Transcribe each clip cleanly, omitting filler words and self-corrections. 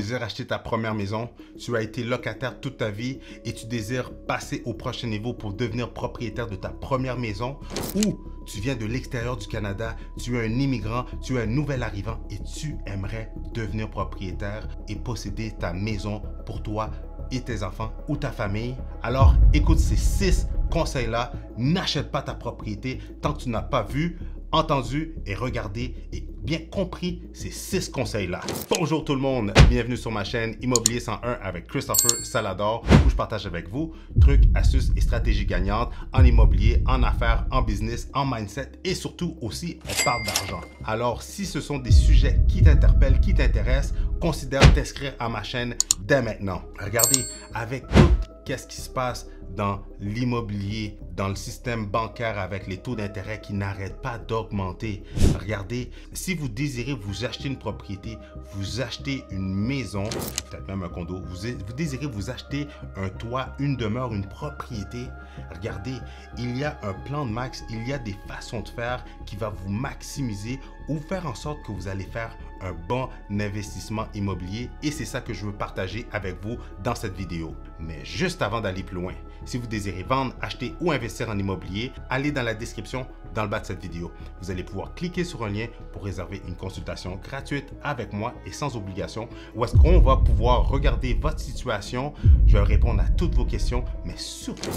désires acheter ta première maison, tu as été locataire toute ta vie et tu désires passer au prochain niveau pour devenir propriétaire de ta première maison, ou tu viens de l'extérieur du Canada, tu es un immigrant, tu es un nouvel arrivant et tu aimerais devenir propriétaire et posséder ta maison pour toi et tes enfants ou ta famille, alors écoute ces 6 conseils-là. N'achète pas ta propriété tant que tu n'as pas vu, entendu et regardé et bien compris ces 6 conseils-là. Bonjour tout le monde, bienvenue sur ma chaîne Immobilier 101 avec Christopher Salador, où je partage avec vous trucs, astuces et stratégies gagnantes en immobilier, en affaires, en business, en mindset et surtout aussi on parle d'argent. Alors si ce sont des sujets qui t'interpellent, qui t'intéressent, considère t'inscrire à ma chaîne dès maintenant. Regardez, avec tout qu'est-ce qui se passe dans l'immobilier, dans le système bancaire avec les taux d'intérêt qui n'arrêtent pas d'augmenter. Regardez, si vous désirez vous acheter une propriété, vous achetez une maison, peut-être même un condo, vous désirez vous acheter un toit, une demeure, une propriété, regardez, il y a un plan de max, il y a des façons de faire qui va vous maximiser ou faire en sorte que vous allez faire un bon investissement immobilier et c'est ça que je veux partager avec vous dans cette vidéo. Mais juste avant d'aller plus loin, si vous désirez vendre, acheter ou investir en immobilier, allez dans la description dans le bas de cette vidéo. Vous allez pouvoir cliquer sur un lien pour réserver une consultation gratuite avec moi et sans obligation, où est-ce qu'on va pouvoir regarder votre situation, je vais répondre à toutes vos questions, mais surtout,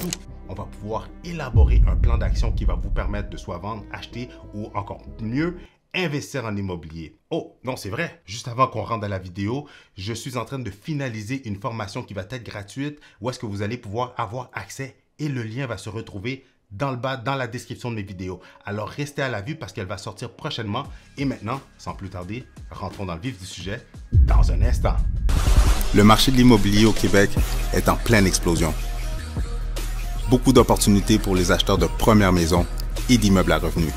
on va pouvoir élaborer un plan d'action qui va vous permettre de soit vendre, acheter ou encore mieux, investir en immobilier. Oh, non, c'est vrai. Juste avant qu'on rentre dans la vidéo, je suis en train de finaliser une formation qui va être gratuite où est-ce que vous allez pouvoir avoir accès et le lien va se retrouver dans le bas, dans la description de mes vidéos. Alors, restez à la vue parce qu'elle va sortir prochainement. Et maintenant, sans plus tarder, rentrons dans le vif du sujet dans un instant. Le marché de l'immobilier au Québec est en pleine explosion. Beaucoup d'opportunités pour les acheteurs de première maison et d'immeubles à revenus.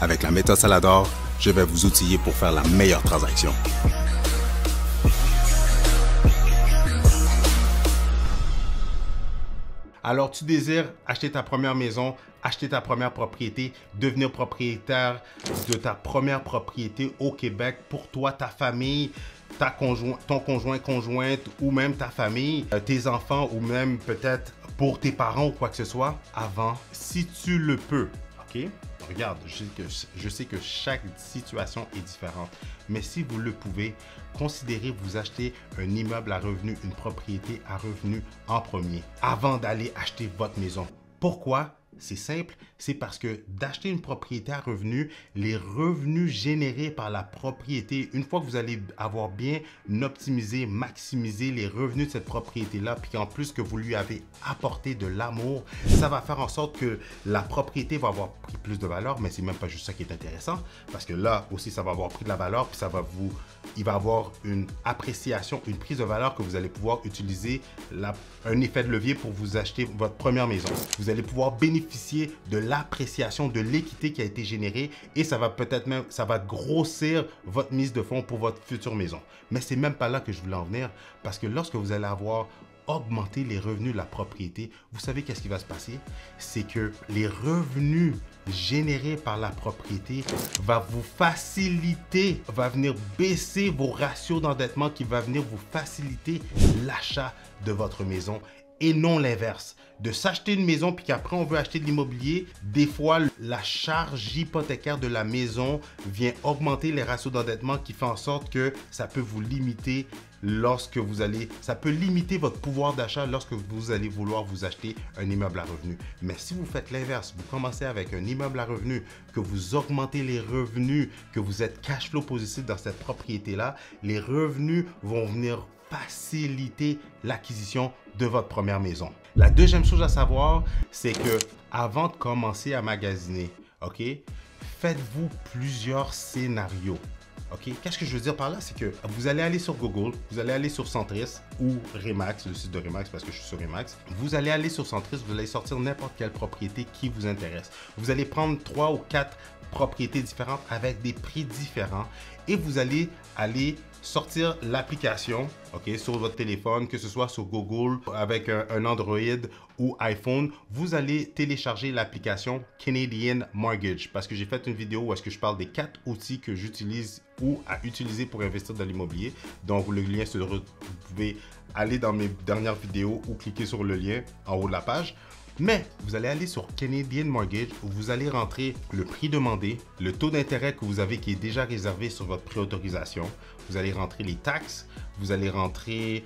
Avec la méthode Salador, je vais vous outiller pour faire la meilleure transaction. Alors, tu désires acheter ta première maison, acheter ta première propriété, devenir propriétaire de ta première propriété au Québec pour toi, ta famille, ton conjoint, conjointe ou même ta famille, tes enfants ou même peut-être pour tes parents ou quoi que ce soit avant, si tu le peux, ok? Regarde, je sais que chaque situation est différente, mais si vous le pouvez, considérez vous acheter un immeuble à revenu, une propriété à revenu en premier, avant d'aller acheter votre maison. Pourquoi? C'est simple, c'est parce que d'acheter une propriété à revenu, les revenus générés par la propriété, une fois que vous allez avoir bien optimisé, maximisé les revenus de cette propriété-là, puis en plus que vous lui avez apporté de l'amour, ça va faire en sorte que la propriété va avoir pris plus de valeur, mais c'est même pas juste ça qui est intéressant, parce que là aussi, ça va avoir pris de la valeur, puis il va avoir une appréciation, une prise de valeur que vous allez pouvoir utiliser, un effet de levier pour vous acheter votre première maison. Vous allez pouvoir bénéficier de l'appréciation, de l'équité qui a été générée et ça va peut-être même, ça va grossir votre mise de fonds pour votre future maison. Mais c'est même pas là que je voulais en venir parce que lorsque vous allez avoir augmenté les revenus de la propriété, vous savez qu'est-ce qui va se passer? C'est que les revenus générés par la propriété va vous faciliter, va venir baisser vos ratios d'endettement qui va venir vous faciliter l'achat de votre maison et non l'inverse. De s'acheter une maison puis qu'après on veut acheter de l'immobilier, des fois la charge hypothécaire de la maison vient augmenter les ratios d'endettement qui fait en sorte que ça peut vous limiter ça peut limiter votre pouvoir d'achat lorsque vous allez vouloir vous acheter un immeuble à revenu. Mais si vous faites l'inverse, vous commencez avec un immeuble à revenu, que vous augmentez les revenus, que vous êtes cash flow positif dans cette propriété-là, les revenus vont venir faciliter l'acquisition de votre première maison. La deuxième chose à savoir, c'est que avant de commencer à magasiner, ok, faites-vous plusieurs scénarios. Okay? Qu'est-ce que je veux dire par là? C'est que vous allez aller sur Google, vous allez aller sur Centris ou Remax, le site de Remax parce que je suis sur Remax. Vous allez aller sur Centris, vous allez sortir n'importe quelle propriété qui vous intéresse. Vous allez prendre 3 ou 4 propriétés différentes avec des prix différents et vous allez aller sortir l'application, ok, sur votre téléphone, que ce soit sur Google avec un Android ou iPhone. Vous allez télécharger l'application Canadian Mortgage parce que j'ai fait une vidéo où est-ce que je parle des 4 outils que j'utilise ou à utiliser pour investir dans l'immobilier. Donc le lien se retrouve, vous pouvez aller dans mes dernières vidéos ou cliquer sur le lien en haut de la page. Mais vous allez aller sur Canadian Mortgage où vous allez rentrer le prix demandé, le taux d'intérêt que vous avez qui est déjà réservé sur votre préautorisation. Vous allez rentrer les taxes, vous allez rentrer,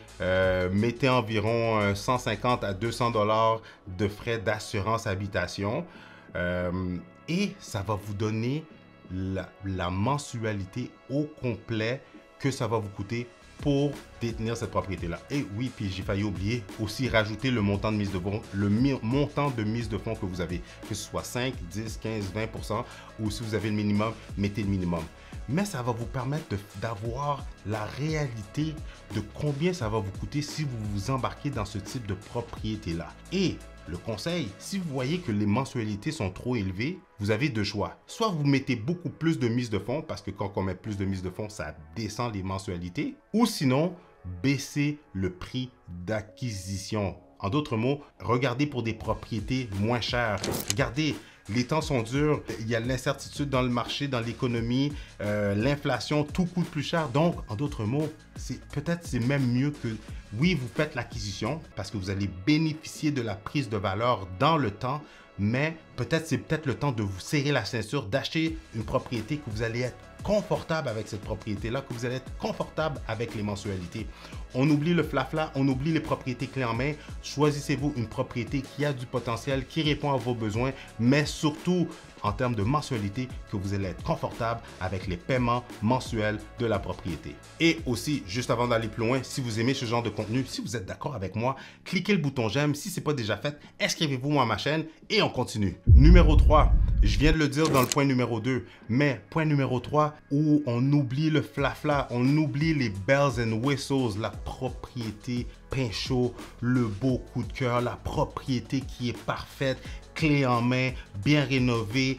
mettez environ 150 à 200 $ de frais d'assurance habitation et ça va vous donner la mensualité au complet que ça va vous coûter pour détenir cette propriété-là. Et oui, puis j'ai failli oublier aussi rajouter le montant de mise de fonds, montant de mise de fonds que vous avez, que ce soit 5, 10, 15, 20% ou si vous avez le minimum, mettez le minimum. Mais ça va vous permettre d'avoir la réalité de combien ça va vous coûter si vous vous embarquez dans ce type de propriété-là. Et le conseil, si vous voyez que les mensualités sont trop élevées, vous avez deux choix. Soit vous mettez beaucoup plus de mise de fonds, parce que quand on met plus de mise de fonds, ça descend les mensualités. Ou sinon, baissez le prix d'acquisition. En d'autres mots, regardez pour des propriétés moins chères. Regardez, les temps sont durs, il y a l'incertitude dans le marché, dans l'économie, l'inflation, tout coûte plus cher. Donc, en d'autres mots, peut-être c'est même mieux que, oui, vous faites l'acquisition parce que vous allez bénéficier de la prise de valeur dans le temps, mais c'est peut-être le temps de vous serrer la ceinture, d'acheter une propriété que vous allez être confortable avec cette propriété-là, que vous allez être confortable avec les mensualités. On oublie le flafla, on oublie les propriétés clés en main. Choisissez-vous une propriété qui a du potentiel, qui répond à vos besoins, mais surtout en termes de mensualité, que vous allez être confortable avec les paiements mensuels de la propriété. Et aussi, juste avant d'aller plus loin, si vous aimez ce genre de contenu, si vous êtes d'accord avec moi, cliquez le bouton j'aime. Si ce n'est pas déjà fait, inscrivez-vous à ma chaîne et on continue. Numéro 3, je viens de le dire dans le point numéro 2, mais point numéro 3, où on oublie le flafla, on oublie les bells and whistles, la propriété pain chaud, le beau coup de cœur, la propriété qui est parfaite, clé en main, bien rénovée,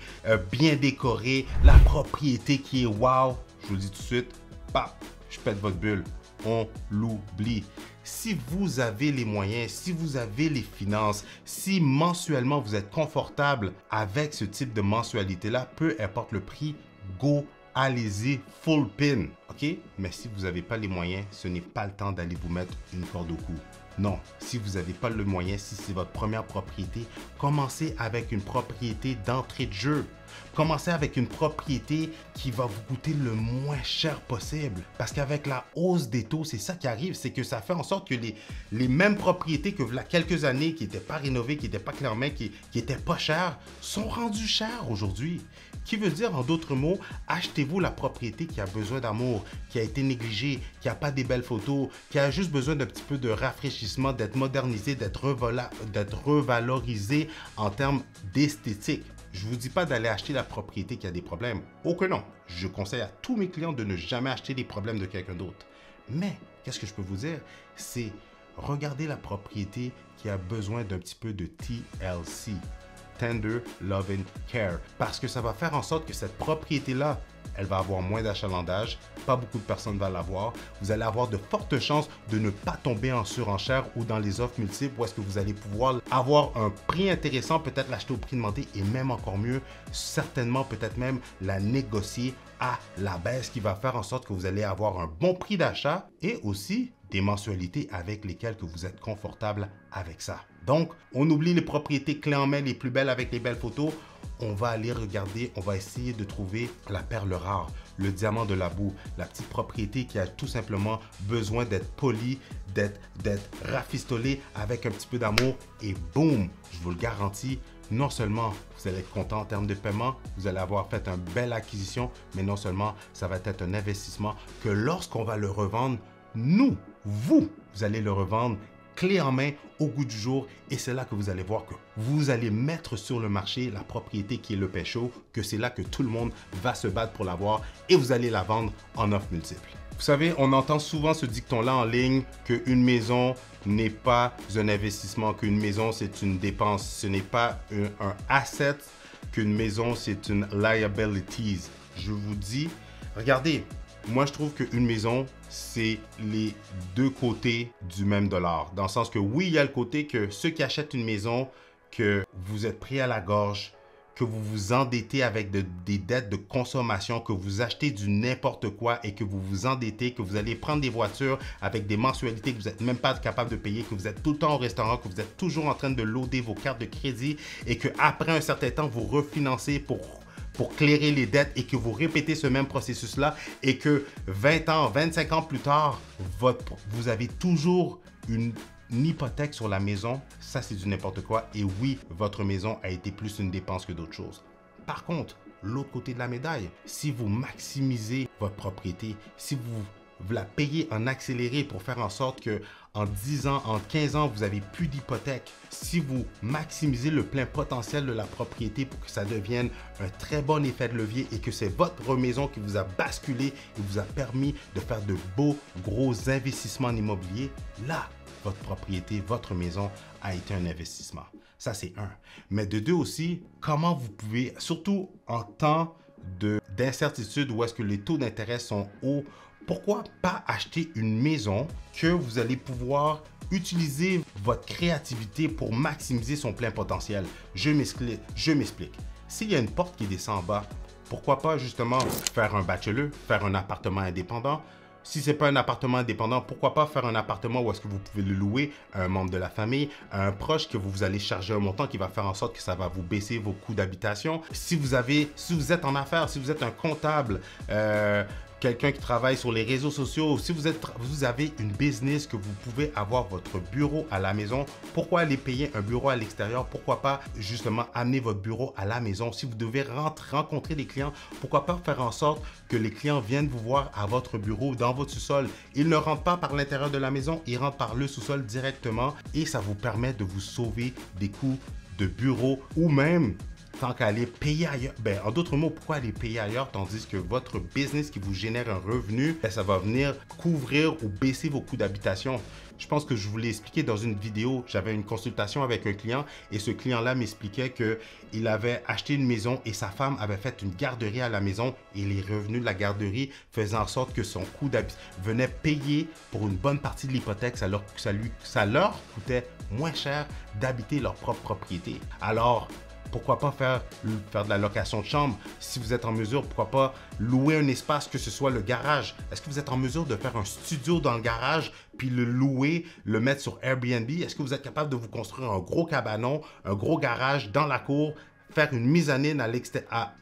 bien décorée, la propriété qui est wow. Je vous le dis tout de suite, pap, je pète votre bulle, on l'oublie. Si vous avez les moyens, si vous avez les finances, si mensuellement vous êtes confortable avec ce type de mensualité-là, peu importe le prix, go, allez-y, full pin, ok? Mais si vous n'avez pas les moyens, ce n'est pas le temps d'aller vous mettre une corde au cou. Non, si vous n'avez pas le moyen, si c'est votre première propriété, commencez avec une propriété d'entrée de jeu. Commencez avec une propriété qui va vous coûter le moins cher possible. Parce qu'avec la hausse des taux, c'est ça qui arrive, c'est que ça fait en sorte que les mêmes propriétés que il y a quelques années, qui n'étaient pas rénovées, qui n'étaient pas clés en main, qui n'étaient pas chères, sont rendues chères aujourd'hui. Qui veut dire, en d'autres mots, achetez-vous la propriété qui a besoin d'amour, qui a été négligée, qui n'a pas des belles photos, qui a juste besoin d'un petit peu de rafraîchissement, d'être modernisée, d'être revalorisée en termes d'esthétique. Je ne vous dis pas d'aller acheter la propriété qui a des problèmes. Oh que non! Je conseille à tous mes clients de ne jamais acheter les problèmes de quelqu'un d'autre. Mais, qu'est-ce que je peux vous dire? C'est regarder la propriété qui a besoin d'un petit peu de TLC. Tender Loving Care, parce que ça va faire en sorte que cette propriété-là, elle va avoir moins d'achalandage, pas beaucoup de personnes vont l'avoir. Vous allez avoir de fortes chances de ne pas tomber en surenchère ou dans les offres multiples où est-ce que vous allez pouvoir avoir un prix intéressant, peut-être l'acheter au prix demandé et même encore mieux, certainement peut-être même la négocier à la baisse qui va faire en sorte que vous allez avoir un bon prix d'achat et aussi des mensualités avec lesquelles que vous êtes confortable avec ça. Donc, on oublie les propriétés clés en main les plus belles avec les belles photos. On va aller regarder, on va essayer de trouver la perle rare, le diamant de la boue, la petite propriété qui a tout simplement besoin d'être polie, d'être rafistolée avec un petit peu d'amour et boum, je vous le garantis, non seulement vous allez être content en termes de paiement, vous allez avoir fait une belle acquisition, mais non seulement ça va être un investissement que lorsqu'on va le revendre, vous allez le revendre clé en main au goût du jour et c'est là que vous allez voir que vous allez mettre sur le marché la propriété qui est le pain chaud, que c'est là que tout le monde va se battre pour l'avoir et vous allez la vendre en offres multiples. Vous savez, on entend souvent ce dicton-là en ligne qu'une maison n'est pas un investissement, qu'une maison c'est une dépense, ce n'est pas un asset, qu'une maison, c'est une liability. Je vous dis, regardez, moi, je trouve qu'une maison, c'est les deux côtés du même dollar. Dans le sens que oui, il y a le côté que ceux qui achètent une maison, que vous êtes pris à la gorge, que vous vous endettez avec des dettes de consommation, que vous achetez du n'importe quoi et que vous vous endettez, que vous allez prendre des voitures avec des mensualités que vous n'êtes même pas capable de payer, que vous êtes tout le temps au restaurant, que vous êtes toujours en train de loader vos cartes de crédit et qu'après un certain temps, vous refinancez pour clairer les dettes et que vous répétez ce même processus-là et que 20 ans, 25 ans plus tard, vous avez toujours une hypothèque sur la maison, ça c'est du n'importe quoi. Et oui, votre maison a été plus une dépense que d'autres choses. Par contre, l'autre côté de la médaille, si vous maximisez votre propriété, si vous la payez en accéléré pour faire en sorte que en 10 ans, en 15 ans, vous n'avez plus d'hypothèque. Si vous maximisez le plein potentiel de la propriété pour que ça devienne un très bon effet de levier et que c'est votre maison qui vous a basculé et vous a permis de faire de beaux, gros investissements en immobilier, là, votre propriété, votre maison a été un investissement. Ça, c'est un. Mais de deux aussi, comment vous pouvez, surtout en temps d'incertitude où est-ce que les taux d'intérêt sont hauts, pourquoi pas acheter une maison que vous allez pouvoir utiliser votre créativité pour maximiser son plein potentiel? Je m'explique. S'il y a une porte qui descend en bas, pourquoi pas justement faire un bachelor, faire un appartement indépendant? Si ce n'est pas un appartement indépendant, pourquoi pas faire un appartement où est-ce que vous pouvez le louer à un membre de la famille, à un proche que vous allez charger un montant qui va faire en sorte que ça va vous baisser vos coûts d'habitation. Si vous êtes en affaires, si vous êtes un comptable, quelqu'un qui travaille sur les réseaux sociaux, si vous avez une business que vous pouvez avoir votre bureau à la maison, pourquoi aller payer un bureau à l'extérieur? Pourquoi pas justement amener votre bureau à la maison? Si vous devez rencontrer des clients, pourquoi pas faire en sorte que les clients viennent vous voir à votre bureau, dans votre sous-sol? Ils ne rentrent pas par l'intérieur de la maison, ils rentrent par le sous-sol directement et ça vous permet de vous sauver des coûts de bureau ou même tant qu'à aller payer ailleurs. Ben, en d'autres mots, pourquoi aller payer ailleurs tandis que votre business qui vous génère un revenu, ben, ça va venir couvrir ou baisser vos coûts d'habitation. Je pense que je vous l'ai expliqué dans une vidéo. J'avais une consultation avec un client et ce client-là m'expliquait qu'il avait acheté une maison et sa femme avait fait une garderie à la maison et les revenus de la garderie faisaient en sorte que son coût d'habitation venait payer pour une bonne partie de l'hypothèque. Ça leur coûtait moins cher d'habiter leur propre propriété. Alors, pourquoi pas faire de la location de chambre? Si vous êtes en mesure, pourquoi pas louer un espace, que ce soit le garage? Est-ce que vous êtes en mesure de faire un studio dans le garage, puis le louer, le mettre sur Airbnb? Est-ce que vous êtes capable de vous construire un gros cabanon, un gros garage dans la cour, faire une mezzanine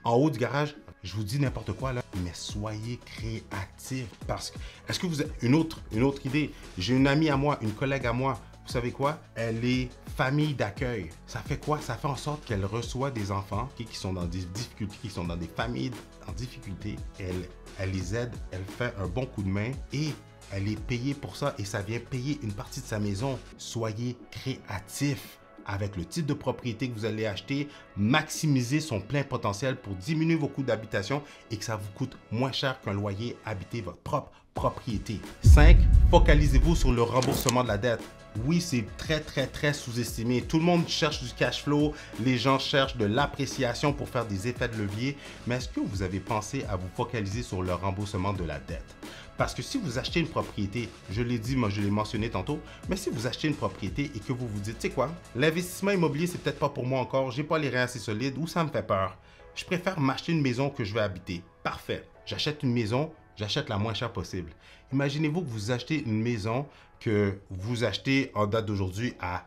en haut du garage? Je vous dis n'importe quoi là, mais soyez créatifs parce que, est-ce que vous avez une autre idée? J'ai une amie à moi, une collègue à moi. Vous savez quoi? Elle est famille d'accueil. Ça fait quoi? Ça fait en sorte qu'elle reçoit des enfants qui sont dans des difficultés, qui sont dans des familles en difficulté. Elle les aide, elle fait un bon coup de main et elle est payée pour ça et ça vient payer une partie de sa maison. Soyez créatifs avec le type de propriété que vous allez acheter, maximisez son plein potentiel pour diminuer vos coûts d'habitation et que ça vous coûte moins cher qu'un loyer, habiter votre propre propriété. 5. Focalisez-vous sur le remboursement de la dette. Oui, c'est très sous-estimé. Tout le monde cherche du cash flow, les gens cherchent de l'appréciation pour faire des effets de levier, mais est-ce que vous avez pensé à vous focaliser sur le remboursement de la dette? Parce que si vous achetez une propriété, je l'ai dit, moi je l'ai mentionné tantôt, mais si vous achetez une propriété et que vous vous dites, tu sais quoi, l'investissement immobilier, c'est peut-être pas pour moi encore, j'ai pas les reins assez solides ou ça me fait peur. Je préfère m'acheter une maison que je vais habiter. Parfait. J'achète une maison, j'achète la moins chère possible. Imaginez-vous que vous achetez une maison que vous achetez en date d'aujourd'hui à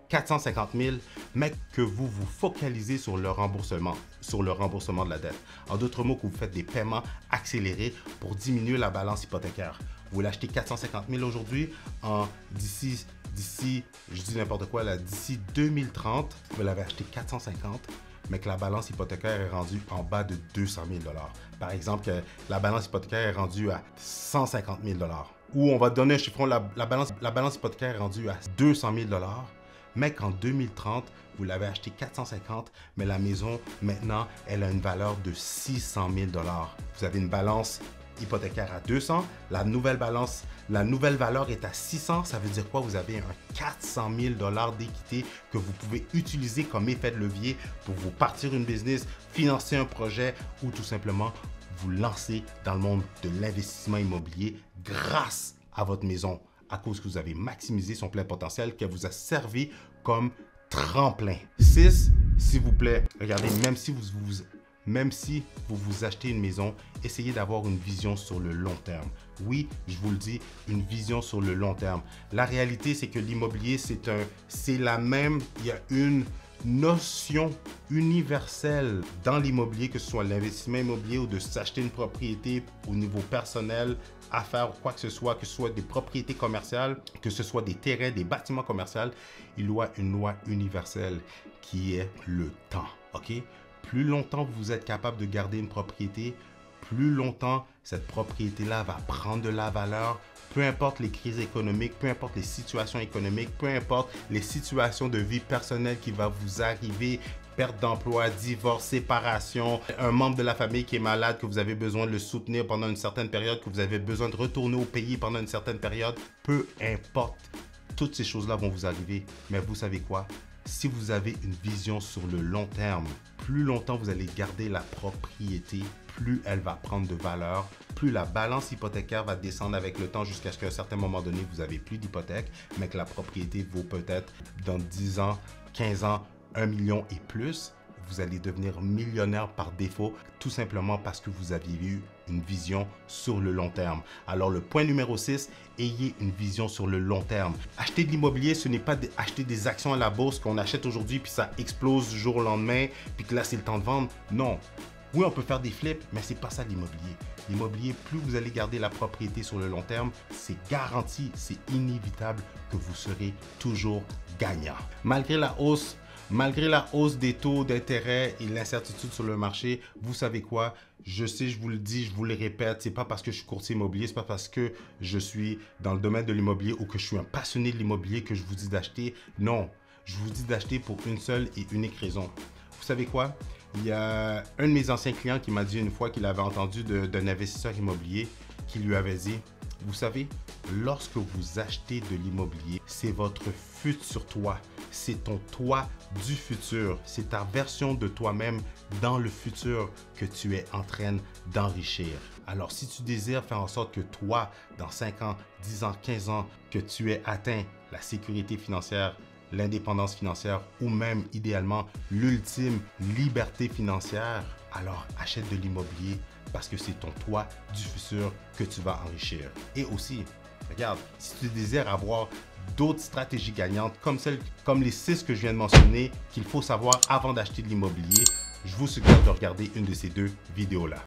450 000, mais que vous vous focalisez sur le remboursement de la dette. En d'autres mots, que vous faites des paiements accélérés pour diminuer la balance hypothécaire. Vous l'achetez 450 000 aujourd'hui, d'ici, je dis n'importe quoi là, d'ici 2030, vous l'avez acheté 450, mais que la balance hypothécaire est rendue en bas de 200 000 $. Par exemple, que la balance hypothécaire est rendue à 150 000 $. Ou on va donner un chiffron, la balance hypothécaire est rendue à 200 000 $, mais qu'en 2030, vous l'avez acheté 450, mais la maison, maintenant, elle a une valeur de 600 000 $. Vous avez une balance hypothécaire à 200, la nouvelle valeur est à 600, ça veut dire quoi? Vous avez un 400 000 $ d'équité que vous pouvez utiliser comme effet de levier pour vous partir une business, financer un projet ou tout simplement vous lancer dans le monde de l'investissement immobilier grâce à votre maison, à cause que vous avez maximisé son plein potentiel, qu'elle vous a servi comme tremplin. 6, s'il vous plaît, regardez, même si vous vous achetez une maison, essayez d'avoir une vision sur le long terme. Oui, je vous le dis, une vision sur le long terme. La réalité, c'est que l'immobilier, c'est la même, il y a une notion universelle dans l'immobilier, que ce soit l'investissement immobilier ou de s'acheter une propriété au niveau personnel, affaires ou quoi que ce soit des propriétés commerciales, que ce soit des terrains, des bâtiments commerciaux, il y a une loi universelle qui est le temps, ok? Plus longtemps vous êtes capable de garder une propriété, plus longtemps cette propriété-là va prendre de la valeur, peu importe les crises économiques, peu importe les situations économiques, peu importe les situations de vie personnelle qui va vous arriver, perte d'emploi, divorce, séparation, un membre de la famille qui est malade, que vous avez besoin de le soutenir pendant une certaine période, que vous avez besoin de retourner au pays pendant une certaine période, peu importe, toutes ces choses-là vont vous arriver. Mais vous savez quoi? Si vous avez une vision sur le long terme, plus longtemps vous allez garder la propriété, plus elle va prendre de valeur, plus la balance hypothécaire va descendre avec le temps jusqu'à ce qu'à un certain moment donné, vous n'avez plus d'hypothèque, mais que la propriété vaut peut-être dans 10 ans, 15 ans, 1 million et plus. Vous allez devenir millionnaire par défaut, tout simplement parce que vous aviez eu une vision sur le long terme. Alors le point numéro 6, ayez une vision sur le long terme. Acheter de l'immobilier, ce n'est pas acheter des actions à la bourse qu'on achète aujourd'hui puis ça explose du jour au lendemain puis que là c'est le temps de vendre. Non. Oui, on peut faire des flips, mais c'est pas ça l'immobilier. L'immobilier, plus vous allez garder la propriété sur le long terme, c'est garanti, c'est inévitable que vous serez toujours gagnant. Malgré la hausse des taux d'intérêt et l'incertitude sur le marché, vous savez quoi? Je sais, je vous le dis, je vous le répète, c'est pas parce que je suis courtier immobilier, c'est pas parce que je suis dans le domaine de l'immobilier ou que je suis un passionné de l'immobilier que je vous dis d'acheter. Non, je vous dis d'acheter pour une seule et unique raison. Vous savez quoi? Il y a un de mes anciens clients qui m'a dit une fois qu'il avait entendu d'un investisseur immobilier qui lui avait dit, vous savez, lorsque vous achetez de l'immobilier, c'est votre futur toi. C'est ton toi du futur. C'est ta version de toi-même dans le futur que tu es en train d'enrichir. Alors, si tu désires faire en sorte que toi, dans 5 ans, 10 ans, 15 ans, que tu aies atteint la sécurité financière, l'indépendance financière ou même idéalement l'ultime liberté financière, alors achète de l'immobilier parce que c'est ton toi du futur que tu vas enrichir. Et aussi, regarde, si tu désires avoir d'autres stratégies gagnantes comme les 6 que je viens de mentionner qu'il faut savoir avant d'acheter de l'immobilier, je vous suggère de regarder une de ces 2 vidéos-là.